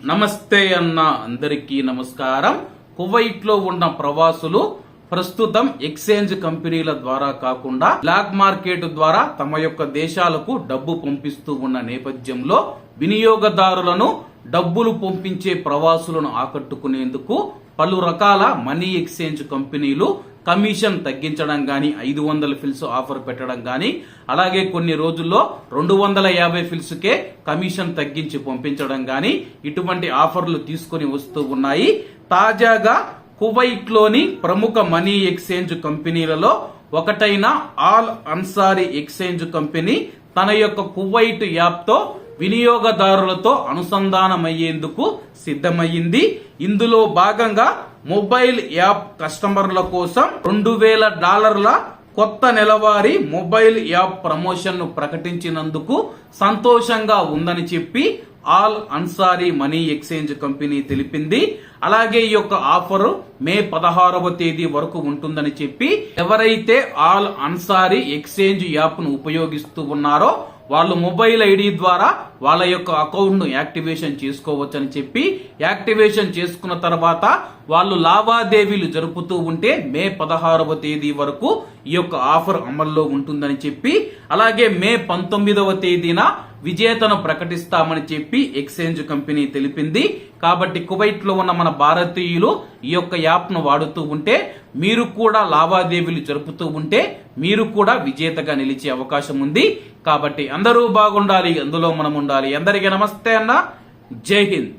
నమస్తే అన్న, అందరికీ నమస్కారం. కువైట్ లో ఉన్న ప్రవాసులు ప్రస్తుతం ఎక్స్చేంజ్ కంపెనీల ద్వారా కాకుండా బ్లాక్ మార్కెట్ ద్వారా తమ యొక్క దేశాలకు డబ్బు పంపిస్తూ ఉన్న నేపథ్యంలో వినియోగదారులను డబ్బులు పంపించే ప్రవాసులను ఆకట్టుకునేందుకు పలు రకాల మనీ ఎక్స్చేంజ్ కంపెనీలు కమిషన్ తగ్గించడం గాని 500 ఫిల్స్ ఆఫర్ పెట్టడం గాని, అలాగే కొన్ని రోజుల్లో 250 ఫిల్స్ కే కమిషన్ తగ్గించి పంపించడం గాని ఇటువంటి ఆఫర్లు తీసుకొని వస్తూ ఉన్నాయి. తాజాగా కువైట్ లోని ప్రముఖ మనీ ఎక్స్చేంజ్ కంపెనీలలో ఒకటైన ఆల్ అన్సారీ ఎక్స్చేంజ్ కంపెనీ తన యొక్క కువైట్ యాప్ తో వినియోగదారులతో అనుసంధానమయ్యేందుకు సిద్ధమయ్యింది. ఇందులో భాగంగా మొబైల్ యాప్ కస్టమర్ల కోసం $2000 కొత్త నెలవారీ మొబైల్ యాప్ ప్రమోషన్ ను ప్రకటించినందుకు సంతోషంగా ఉందని చెప్పి all Ansari money exchange company తెలిపింది. అలాగే ఈ యొక్క ఆఫర్ మే 16వ తేదీ వరకు ఉంటుందని చెప్పి ఎవరైతే ఆల్ అన్సారీ ఎక్స్చేంజ్ యాప్ ను ఉపయోగిస్తూ ఉన్నారో వాళ్ళు మొబైల్ ఐడి ద్వారా వాళ్ళ యొక్క అకౌంట్ ను యాక్టివేషన్ చేసుకోవచ్చని చెప్పి, యాక్టివేషన్ చేసుకున్న తర్వాత వాళ్ళు లావాదేవీలు జరుపుతూ ఉంటే మే 16వ తేదీ వరకు ఈ యొక్క ఆఫర్ అమల్లో ఉంటుందని చెప్పి, అలాగే మే 19వ తేదీన విజేతను ప్రకటిస్తామని చెప్పి ఎక్స్చేంజ్ కంపెనీ తెలిపింది. కాబట్టి కువైట్ లో ఉన్న మన భారతీయులు ఈ యొక్క యాప్ ను వాడుతూ ఉంటే, మీరు కూడా లావాదేవీలు జరుపుతూ ఉంటే మీరు కూడా విజేతగా నిలిచే అవకాశం ఉంది. కాబట్టి అందరూ బాగుండాలి, అందులో మనం ఉండాలి. అందరికీ నమస్తే అన్న, జై హింద్.